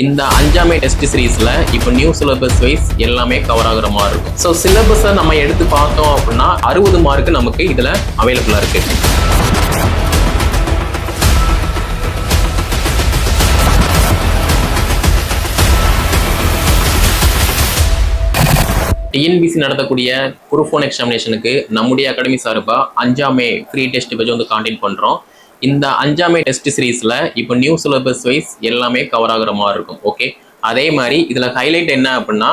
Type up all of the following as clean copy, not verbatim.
இந்த 5ஆம் டெஸ்ட் சீரீஸ்ல இப்போ நியூ சிலபஸ் வைஸ் எல்லாமே கவர் ஆகுற மாதிரி இருக்கும். ஸோ சிலபஸை நம்ம எடுத்து பார்த்தோம் அப்படின்னா 60 மார்க் நமக்கு இதுல அவைலபிளா இருக்கு. டிஎன்பிசி நடத்தக்கூடிய குரூப் 1 எக்ஸாமினேஷனுக்கு நம்முடைய அகாடமி சார்பா 5ஆம் ஃப்ரீ டெஸ்ட் பேஜ் வந்து காண்டக்ட் பண்றோம். இந்த 5ஆம் டெஸ்ட் சீரீஸ்ல இப்போ நியூ சிலபஸ் வைஸ் எல்லாமே கவர் ஆகுற மாதிரி இருக்கும். ஓகே, அதே மாதிரி இதுல ஹைலைட் என்ன அப்படின்னா,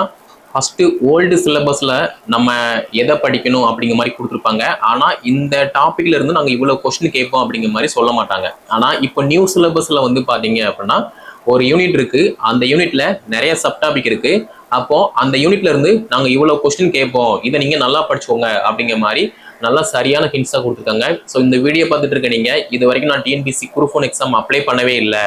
ஃபர்ஸ்ட் ஓல்டு சிலபஸ்ல நம்ம எதை படிக்கணும் அப்படிங்கிற மாதிரி கொடுத்துருப்பாங்க. ஆனா இந்த டாபிக்ல இருந்து நாங்க இவ்வளவு கொஸ்டின் கேட்போம் அப்படிங்கிற மாதிரி சொல்ல மாட்டாங்க. ஆனா இப்போ நியூ சிலபஸ்ல வந்து பாத்தீங்க அப்படின்னா ஒரு யூனிட் இருக்கு, அந்த யூனிட்ல நிறைய சப் டாபிக் இருக்கு. அப்போ அந்த யூனிட்ல இருந்து நாங்க இவ்வளவு கொஸ்டின் கேட்போம், இதை நீங்க நல்லா படிச்சுக்கோங்க அப்படிங்கிற மாதிரி நல்லா சரியான ஹிண்ட்ஸா கொடுத்துருக்காங்க. ஸோ இந்த வீடியோ பார்த்துட்டு இருக்க நீங்க இது வரைக்கும் நான் டிஎன்பிசி குரூப் 1 எக்ஸாம் அப்ளை பண்ணவே இல்லை,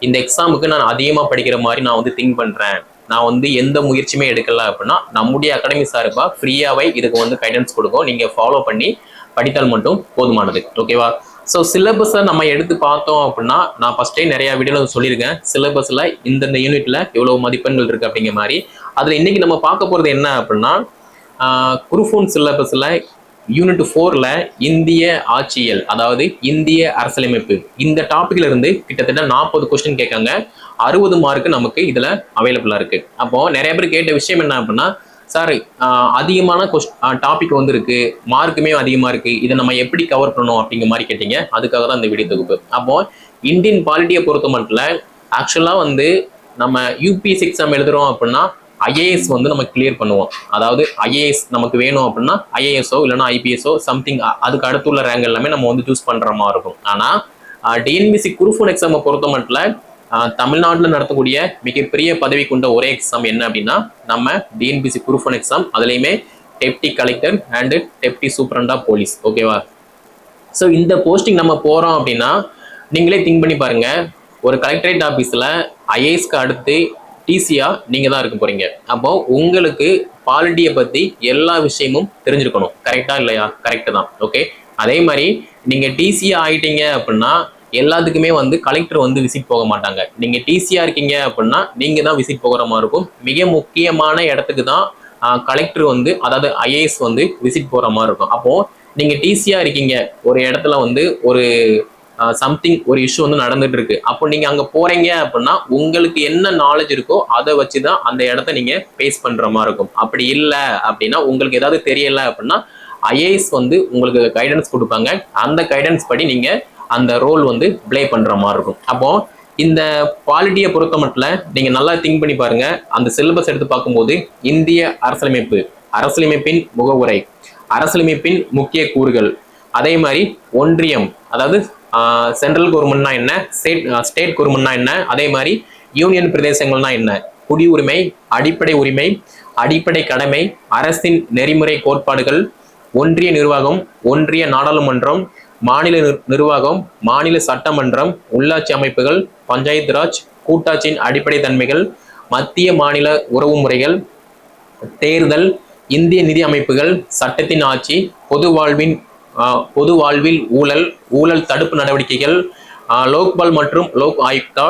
இந்த எக்ஸாமுக்கு நான் அதிகமா படிக்கிற மாதிரி நான் வந்து திங்க் பண்றேன், நான் வந்து எந்த முயற்சியுமே எடுக்கல அப்படின்னா நம்முடைய அகாடமி சார்பா ஃப்ரீயாவே இதுக்கு வந்து கைடன்ஸ் கொடுக்கும். நீங்க ஃபாலோ பண்ணி படித்தால் மட்டும் போதுமானது. ஓகேவா? ஸோ சிலபஸை நம்ம எடுத்து பார்த்தோம் அப்படின்னா நான் ஃபர்ஸ்டே நிறைய வீடியோவில் சொல்லியிருக்கேன், சிலபஸ்ல இந்தந்த யூனிட்ல எவ்வளவு மதிப்பெண்கள் இருக்கு அப்படிங்கிற மாதிரி. அதுல இன்னைக்கு நம்ம பார்க்க போறது என்ன அப்படின்னா, குரூப் 1 சிலபஸ்ல யூனிட் 4ல இந்திய ஆட்சியல், அதாவது இந்திய அரசியலமைப்பு, இந்த டாபிக்ல இருந்து கிட்டத்தட்ட 40 கொஸ்டின் கேட்காங்க. 60 மார்க் நமக்கு இதுல அவைலபிளா இருக்கு. அப்போ நிறைய பேர் கேட்ட விஷயம் என்ன அப்படின்னா, சார் அதிகமான டாபிக் வந்து இருக்கு, மார்க்குமே அதிகமா இருக்கு, இதை நம்ம எப்படி கவர் பண்ணணும் அப்படிங்கிற மாதிரி கேட்டீங்க. அதுக்காக தான் இந்த வீடியோ தொகுப்பு. அப்போ இந்தியன் பாலிட்டியை பொறுத்த மட்டும் ஆக்சுவலா வந்து நம்ம யூபிஎஸ்சி எக்ஸாம் எழுதுறோம் அப்படின்னா ஐஏஎஸ் வந்து நம்ம கிளியர் பண்ணுவோம். அதாவது ஐஏஎஸ் நமக்கு வேணும் அப்படின்னா ஐஏஎஸ்ஓ இல்லைன்னா ஐபிஎஸ்ஓ சம்திங் அதுக்கு அடுத்துள்ள ரேங்க் எல்லாமே நம்ம வந்து சூஸ் பண்ற மாதிரி இருக்கும். ஆனா டிஎன்பிசி குரூப் 1 எக்ஸாமை பொறுத்த மட்டும் தமிழ்நாட்டில் நடத்தக்கூடிய மிகப்பெரிய பதவி கொண்ட ஒரே எக்ஸாம் என்ன அப்படின்னா நம்ம டிஎன்பிசி குரூப் 1 எக்ஸாம். அதுலேயுமே deputy collector and deputy superintendent police. ஓகேவா? ஸோ இந்த போஸ்டிங் நம்ம போறோம் அப்படின்னா நீங்களே திங்க் பண்ணி பாருங்க, ஒரு கலெக்டரேட் ஆஃபீஸில் ஐஏஎஸ்க்கு அடுத்து டிசியா நீங்க தான் இருக்க போறீங்க. அப்போ உங்களுக்கு பாலிட்டியை பத்தி எல்லா விஷயமும் தெரிஞ்சிருக்கணும். கரெக்டா இல்லையா? கரெக்ட் தான். ஓகே, அதே மாதிரி நீங்க டிசியா ஆயிட்டீங்க அப்படின்னா எல்லாத்துக்குமே வந்து கலெக்டர் வந்து விசிட் போக மாட்டாங்க. நீங்க டிசியா இருக்கீங்க அப்படின்னா நீங்க தான் விசிட் போகிற மாதிரி இருக்கும். மிக முக்கியமான இடத்துக்கு தான் கலெக்டர் வந்து, அதாவது ஐஏஎஸ் வந்து விசிட் போற மாதிரி இருக்கும். அப்போ நீங்க டிசியா இருக்கீங்க, ஒரு இடத்துல வந்து ஒரு சம்திங் ஒரு இஷ்யூ வந்து நடந்துட்டு இருக்கு, அப்போ நீங்க அங்க போறீங்க அப்படின்னா உங்களுக்கு என்ன நாலேஜ் இருக்கோ அதை வச்சுதான் அந்த இடத்த நீங்க ஃபேஸ் பண்ற மாதிரி இருக்கும். அப்படி இல்லை அப்படின்னா உங்களுக்கு ஏதாவது தெரியல அப்படின்னா ஐஏஎஸ் வந்து உங்களுக்கு கைடன்ஸ் கொடுப்பாங்க. அந்த கைடன்ஸ் படி நீங்க அந்த ரோல் வந்து பிளே பண்ற மாதிரி இருக்கும். அப்போ இந்த பாலிட்டியை பொறுத்த மட்டும் நீங்க நல்லா திங்க் பண்ணி பாருங்க. அந்த சிலபஸ் எடுத்து பார்க்கும்போது இந்திய அரசியலமைப்பு, அரசியலமைப்பின் முகவுரை, அரசியலமைப்பின் முக்கிய கூறுகள், அதே மாதிரி ஒன்றியம், அதாவது சென்ட்ரல் கவர்மெண்ட்னா என்ன, ஸ்டேட் கவர்மெண்ட்னா என்ன, அதே மாதிரி யூனியன் பிரதேசங்கள்னா என்ன, குடியுரிமை, அடிப்படை உரிமை, அடிப்படை கடமை, அரசின் நெறிமுறை கோட்பாடுகள், ஒன்றிய நிர்வாகம், ஒன்றிய நாடாளுமன்றம், மாநில நிர்வாகம், மாநில சட்டமன்றம், உள்ளாட்சி அமைப்புகள், பஞ்சாயத்து ராஜ், கூட்டாட்சியின் அடிப்படை தன்மைகள், மத்திய மாநில உறவு முறைகள், தேர்தல், இந்திய நிதி அமைப்புகள், சட்டத்தின் ஆட்சி, பொது வாழ்வில் ஊழல், ஊழல் தடுப்பு நடவடிக்கைகள், லோக்பால் மற்றும் லோக் ஆயுக்தா,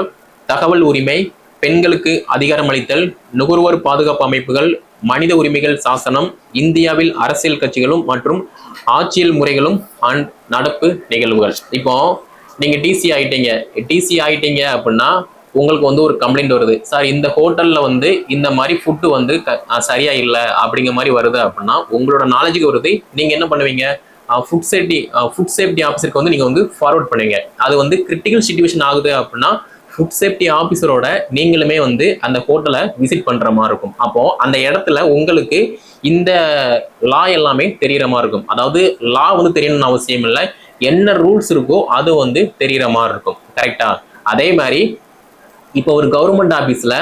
தகவல் உரிமை, பெண்களுக்கு அதிகாரம் அளித்தல், நுகர்வோர் பாதுகாப்பு அமைப்புகள், மனித உரிமைகள் சாசனம், இந்தியாவில் அரசியல் கட்சிகளும் மற்றும் ஆட்சியல் முறைகளும் நடப்பு நிகழ்வுகள். இப்போ நீங்க டிசி ஆயிட்டீங்க அப்படின்னா உங்களுக்கு வந்து ஒரு கம்ப்ளைண்ட் வருது, சார் இந்த ஹோட்டல்ல வந்து இந்த மாதிரி ஃபுட்டு வந்து சரியா இல்லை அப்படிங்கிற மாதிரி வருது அப்படின்னா உங்களோட நாலேஜுக்கு வருது. நீங்க என்ன பண்ணுவீங்க? ஃபுட் சேஃப்டி ஆஃபீஸருக்கு வந்து நீங்க வந்து ஃபார்வர்ட் பண்ணுவீங்க. அது வந்து கிரிட்டிக்கல் சிச்சுவேஷன் ஆகுது அப்படின்னா ஃபுட் சேஃப்டி ஆஃபீஸரோட நீங்களுமே வந்து அந்த ஹோட்டலை விசிட் பண்ற மாதிரி இருக்கும். அப்போ அந்த இடத்துல உங்களுக்கு இந்த லா எல்லாமே தெரியற மாதிரி இருக்கும். அதாவது லா வந்து தெரியணும்னு அவசியம் இல்லை, என்ன ரூல்ஸ் இருக்கோ அது வந்து தெரியற மாதிரி இருக்கும். கரெக்டா? அதே மாதிரி இப்போ ஒரு கவர்மெண்ட் ஆஃபீஸ்ல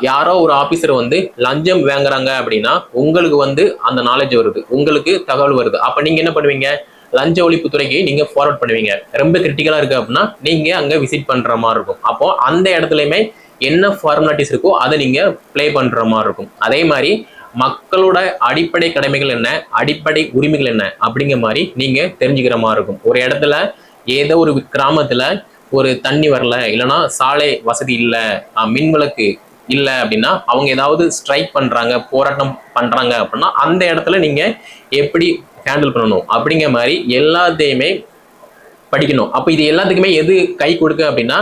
யாரோ ஒரு ஆபீசர் வந்து லஞ்சம் வாங்குறாங்க அப்படின்னா உங்களுக்கு வந்து அந்த நாலேஜ் வருது, உங்களுக்கு தகவல் வருது. அப்ப நீங்க என்ன பண்ணுவீங்க? லஞ்ச ஒழிப்பு துறைக்கு நீங்க ஃபார்வர்ட் பண்ணுவீங்க. ரொம்ப கிரிட்டிக்கலா இருக்கு அப்படின்னா நீங்க அங்க விசிட் பண்ற மாதிரி இருக்கும். அப்போ அந்த இடத்துலயுமே என்ன ஃபார்மாலிட்டிஸ் இருக்கோ அதை நீங்க பிளே பண்ற மாதிரி இருக்கும். அதே மாதிரி மக்களோட அடிப்படை கடமைகள் என்ன, அடிப்படை உரிமைகள் என்ன அப்படிங்கிற மாதிரி நீங்க தெரிஞ்சுக்கிற மாதிரி இருக்கும். ஒரு இடத்துல ஏதோ ஒரு கிராமத்துல ஒரு தண்ணி வரல, இல்லைன்னா சாலை வசதி இல்லை, மின் விளக்கு இல்லை அப்படின்னா அவங்க ஏதாவது ஸ்ட்ரைக் பண்றாங்க, போராட்டம் பண்றாங்க அப்படின்னா அந்த இடத்துல நீங்க எப்படி ஹேண்டில் பண்ணணும் அப்படிங்கிற மாதிரி எல்லாத்தையுமே படிக்கணும். அப்போ இது எல்லாத்துக்குமே எது கை கொடுக்கு அப்படின்னா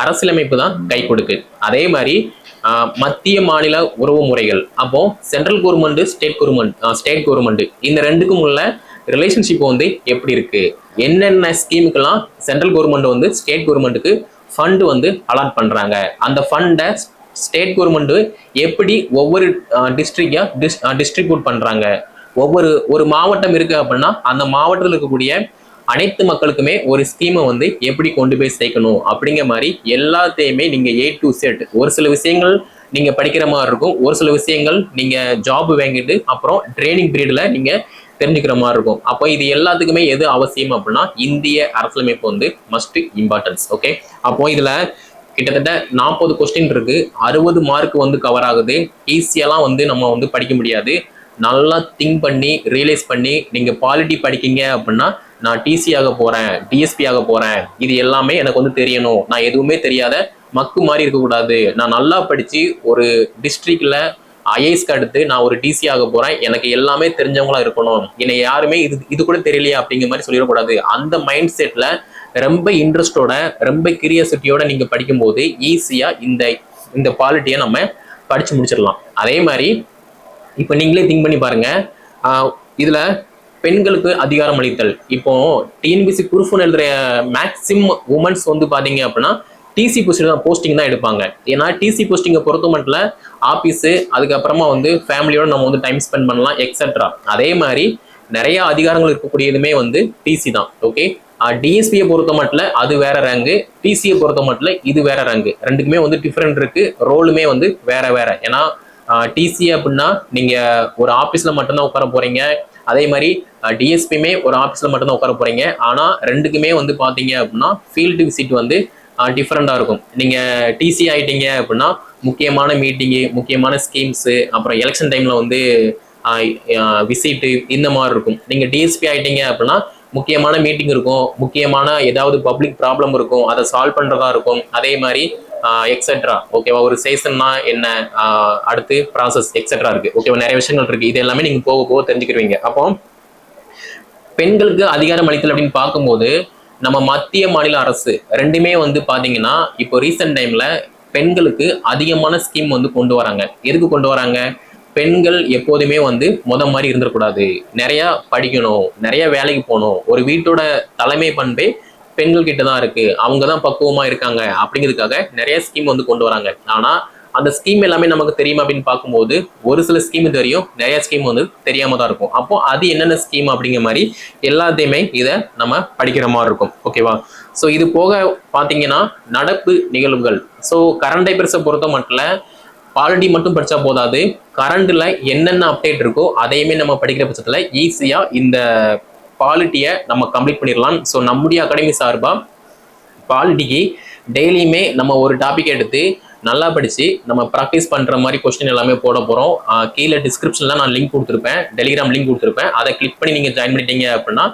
அரசியலமைப்பு தான் கை கொடுக்கு. அதே மாதிரி மத்திய மாநில உறவு முறைகள், அப்போ சென்ட்ரல் கவர்மெண்ட் ஸ்டேட் கவர்மெண்ட் இந்த ரெண்டுக்கும் உள்ள ரிலேஷன்ஷிப் வந்து எப்படி இருக்கு, என்னென்ன ஸ்கீமுக்கெல்லாம் சென்ட்ரல் கவர்மெண்ட் வந்து ஸ்டேட் கவர்மெண்ட்டுக்கு ஃபண்ட் வந்து அலாட் பண்றாங்க, அந்த ஃபண்டை ஸ்டேட் கவர்மெண்ட் எப்படி ஒவ்வொரு டிஸ்ட்ரிபியூட் பண்றாங்க, ஒரு மாவட்டம் இருக்கு அப்படின்னா அந்த மாவட்டத்தில் இருக்கக்கூடிய அனைத்து மக்களுக்குமே ஒரு ஸ்கீமை வந்து எப்படி கொண்டு போய் சேர்க்கணும் அப்படிங்கிற மாதிரி எல்லாத்தையுமே நீங்க A to Z. ஒரு சில விஷயங்கள் நீங்க படிக்கிற மாதிரி இருக்கும், ஒரு சில விஷயங்கள் நீங்க ஜாப் வாங்கிட்டு அப்புறம் ட்ரைனிங் பீரியட்ல நீங்க தெரிஞ்சுக்கிற மாதிரி இருக்கும். அப்போ இது எல்லாத்துக்குமே எது அவசியம் அப்படின்னா இந்திய அரசியலமைப்பு வந்து மஸ்ட் இம்பார்ட்டன்ஸ். ஓகே, அப்போ இதுல கிட்டத்தட்ட 40 கொஸ்டின் இருக்கு, 60 மார்க் வந்து கவர் ஆகுது. ஈஸியெல்லாம் வந்து நம்ம வந்து படிக்க முடியாது. நல்லா திங்க் பண்ணி ரியலைஸ் பண்ணி நீங்க பாலிட்டி படிக்கீங்க அப்படின்னா நான் டிசி ஆக போறேன், டிஎஸ்பி ஆக போறேன், இது எல்லாமே எனக்கு வந்து தெரியணும், நான் எதுவுமே தெரியாத மக்கு மாதிரி இருக்கக்கூடாது, நான் நல்லா படிச்சு ஒரு டிஸ்ட்ரிக்ட்ல ஐஏஎஸ்க்கு அடுத்து நான் ஒரு டிசி ஆக போறேன், எனக்கு எல்லாமே தெரிஞ்சவங்களா இருக்கணும், என்னை யாருமே இது கூட தெரியலையா அப்படிங்கிற மாதிரி சொல்லிடக்கூடாது. அந்த மைண்ட் செட்ல ரொம்ப இன்ட்ரெஸ்டோட ரொம்ப கியூரியாசிட்டியோட நீங்க படிக்கும்போது ஈஸியா இந்த பாலிட்டியை நம்ம படிச்சு முடிச்சிடலாம். அதே மாதிரி இப்போ நீங்களே திங்க் பண்ணி பாருங்க, இதுல பெண்களுக்கு அதிகாரம் அளித்தல். இப்போ டிஎன்பிசி குரூப் எழுதுற மேக்சிமம் உமன்ஸ் வந்து பாத்தீங்க அப்படின்னா டிசி போஸ்டிங் தான் எடுப்பாங்க. ஏன்னா டிசி போஸ்டிங்கை பொறுத்த மட்டும் ஆபீஸு, அதுக்கப்புறமா வந்து ஃபேமிலியோட நம்ம வந்து டைம் ஸ்பெண்ட் பண்ணலாம் எக்ஸெட்ரா. அதே மாதிரி நிறைய அதிகாரங்கள் இருக்கக்கூடியதுமே வந்து டிசி தான். ஓகே, டிஎஸ்பியை பொறுத்த மட்டும் அது வேற ரேங்கு, டிசியை பொறுத்த மட்டும் இது வேற ரேங்கு. ரெண்டுக்குமே வந்து டிஃப்ரெண்ட் இருக்கு, ரோலுமே வந்து வேற வேற. ஏன்னா டிசி அப்படின்னா நீங்க ஒரு ஆபீஸ்ல மட்டும்தான் உட்கார போறீங்க, அதே மாதிரி டிஎஸ்பியுமே ஒரு ஆபீஸ்ல மட்டும்தான் உட்கார போறீங்க. ஆனா ரெண்டுக்குமே வந்து பாத்தீங்க அப்படின்னா ஃபீல்டு விசிட் வந்து டிஃப்ரெண்டா இருக்கும். நீங்க டிசி ஆயிட்டீங்க அப்படின்னா முக்கியமான மீட்டிங்கு, முக்கியமான ஸ்கீம்ஸு, அப்புறம் எலெக்ஷன் டைம்ல வந்து விசிட்டு இந்த மாதிரி இருக்கும். நீங்க டிஎஸ்பி ஆயிட்டீங்க அப்படின்னா முக்கியமான மீட்டிங் இருக்கும், முக்கியமான ஏதாவது பப்ளிக் ப்ராப்ளம் இருக்கும், அதை சால்வ் பண்றதா இருக்கும். அதே மாதிரி எக்ஸெட்ரா. ஓகேவா, ஒரு சேஷன்னா என்ன, அடுத்து ப்ராசஸ் எக்ஸெட்ரா இருக்கு. ஓகேவா, நிறைய விஷயங்கள் இருக்கு. இது எல்லாமே நீங்க போக போக தெரிஞ்சுக்கிடுவீங்க. அப்போ பெண்களுக்கு அதிகாரம் அளித்தல் அப்படின்னு பார்க்கும்போது நம்ம மத்திய மாநில அரசு ரெண்டுமே வந்து பாத்தீங்கன்னா இப்போ ரீசெண்ட் டைம்ல பெண்களுக்கு அதிகமான ஸ்கீம் வந்து கொண்டு வராங்க. எதுக்கு கொண்டு வராங்க? பெண்கள் எப்போதுமே வந்து மாதிரி இருந்துடக்கூடாது, நிறைய படிக்கணும், நிறைய வேலைக்கு போகணும், ஒரு வீட்டோட தலைமை பண்பே பெண்கள் கிட்ட தான் இருக்கு, அவங்க தான் பக்குவமா இருக்காங்க அப்படிங்கிறதுக்காக நிறைய ஸ்கீம் வந்து கொண்டு வராங்க. ஆனா அந்த ஸ்கீம் எல்லாமே நமக்கு தெரியுமா அப்படின்னு பார்க்கும்போது ஒரு சில ஸ்கீம் தெரியும், நிறைய ஸ்கீம் வந்து தெரியாம தான் இருக்கும். அப்போ அது என்னென்ன ஸ்கீம் அப்படிங்கிற மாதிரி எல்லாத்தையுமே இதை நம்ம படிக்கிற மாதிரி இருக்கும். ஓகேவா, ஸோ இது போக பார்த்தீங்கன்னா நடப்பு நிகழ்வுகள். ஸோ கரண்ட் அஃபேர்ஸை பொறுத்த மட்டும் பாலிட்டி மட்டும் படிச்சா போதாது, கரண்ட்ல என்னென்ன அப்டேட் இருக்கோ அதையுமே நம்ம படிக்கிற பட்சத்துல ஈஸியா இந்த பாலிட்டியை நம்ம கம்ப்ளீட் பண்ணிடலாம். ஸோ நம்முடைய அகாடமி சார்பா பாலிட்டிக்கு டெய்லியுமே நம்ம ஒரு டாபிக் எடுத்து நல்லா படிச்சு நம்ம ப்ராக்டிஸ் பண்ற மாதிரி கொஸ்டின் எல்லாமே போட போறோம். கீழே டிஸ்கிரிப்ஷன்ல நான் லிங்க் கொடுத்துருப்பேன், டெலிகிராம் லிங்க் கொடுத்துருப்பேன், அதை கிளிக் பண்ணி நீங்க ஜாயின் பண்ணிட்டீங்க அப்படின்னா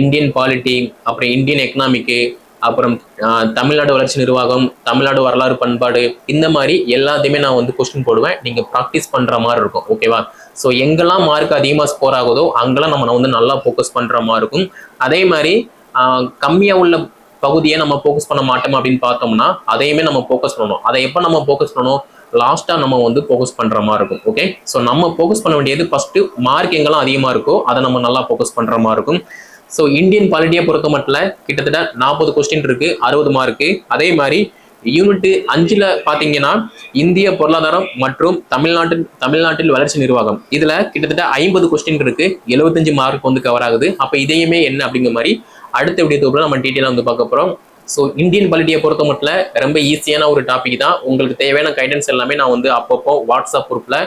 இந்தியன் பாலிட்டி, அப்புறம் இந்தியன் எக்கனாமிக்கு, அப்புறம் தமிழ்நாடு வளர்ச்சி நிர்வாகம், தமிழ்நாடு வரலாறு பண்பாடு, இந்த மாதிரி எல்லாத்தையுமே நான் வந்து கொஸ்டின் போடுவேன், நீங்க ப்ராக்டிஸ் பண்ற மாதிரி இருக்கும். ஓகேவா, ஸோ எங்கெல்லாம் மார்க் அதிகமாக ஸ்கோர் ஆகுதோ அங்கெல்லாம் நம்ம வந்து நல்லா ஃபோக்கஸ் பண்ற மாதிரி இருக்கும். அதே மாதிரி கம்மியா உள்ள பகுதியை நம்ம ஃபோக்கஸ் பண்ண மாட்டோம் அப்படின்னு பார்த்தோம்னா அதையுமே நம்ம ஃபோக்கஸ் பண்ணணும். அதை எப்போ நம்ம ஃபோக்கஸ் பண்ணணும்? லாஸ்டா நம்ம வந்து ஃபோக்கஸ் பண்ற மாதிரி இருக்கும். ஓகே, ஸோ நம்ம ஃபோக்கஸ் பண்ண வேண்டியது ஃபர்ஸ்ட் மார்க் எங்கெல்லாம் அதிகமா இருக்கோ அதை நம்ம நல்லா ஃபோக்கஸ் பண்ற மாதிரி இருக்கும். ஸோ இந்தியன் பாலிட்டியை பொறுத்த மட்டும் கிட்டத்தட்ட 40 கொஸ்டின் இருக்கு, 60 மார்க்கு. அதே மாதிரி யூனிட் 5ல பாத்தீங்கன்னா இந்திய பொருளாதாரம் மற்றும் தமிழ்நாட்டில் வளர்ச்சி நிர்வாகம், இதுல கிட்டத்தட்ட 50 கொஸ்டின் இருக்கு, 75 மார்க் வந்து கவர் ஆகுது. அப்ப இதையுமே என்ன அப்படிங்கிற மாதிரி அடுத்த வீடியோ தொகுப்புல நம்ம டீட்டெயிலாக வந்து பார்க்க போறோம். ஸோ இந்தியன் பாலிட்டியை பொறுத்த மட்டும் ரொம்ப ஈஸியான ஒரு டாபிக் தான். உங்களுக்கு தேவையான கைடன்ஸ் எல்லாமே நான் வந்து அப்பப்போ வாட்ஸ்அப் குரூப்ல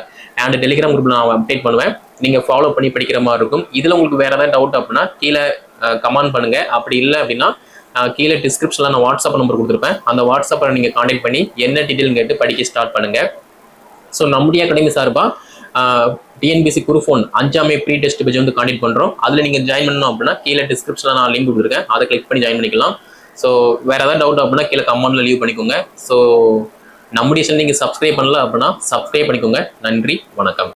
அண்ட் டெலிகிராம் குரூப்ல நான் அப்டேட் பண்ணுவேன், நீங்க ஃபாலோ பண்ணி படிக்கிற மாதிரி இருக்கும். இதுல உங்களுக்கு வேற ஏதாவது டவுட் அப்படின்னா கீழே கமெண்ட் பண்ணுங்க. அப்படி இல்லை அப்படின்னா கீழே டிஸ்கிரிப்ஷன்ல நான் வாட்ஸ்அப் நம்பர் கொடுத்துருப்பேன், அந்த வாட்ஸ்அப்பில் நீங்க கான்டாக்ட் பண்ணி என்ன டீட்டெயில் கேட்டு படிக்க ஸ்டார்ட் பண்ணுங்க. ஸோ நம்முடைய அகாடமி சார்பா டிஎன்பிசி குரூப் 1 5ஆம் ப்ரீ டெஸ்ட் பேஜ் வந்து கான்டாக்ட் பண்றோம். அதுல நீங்க ஜாயின் பண்ணணும் அப்படின்னா கீழே டிஸ்கிரிப்ஷன்ல நான் லிங்க் கொடுத்துருக்கேன், அதை கிளிக் பண்ணி ஜாயின் பண்ணிக்கலாம். ஸோ வேறு ஏதாவது டவுட் அப்படின்னா கீழே கமெண்ட்டில் லீவ் பண்ணிக்கோங்க. ஸோ நம்முடைய சேனல் நீங்கள் சப்ஸ்கிரைப் பண்ணல அப்படின்னா சப்ஸ்கிரைப் பண்ணிக்கோங்க. நன்றி, வணக்கம்.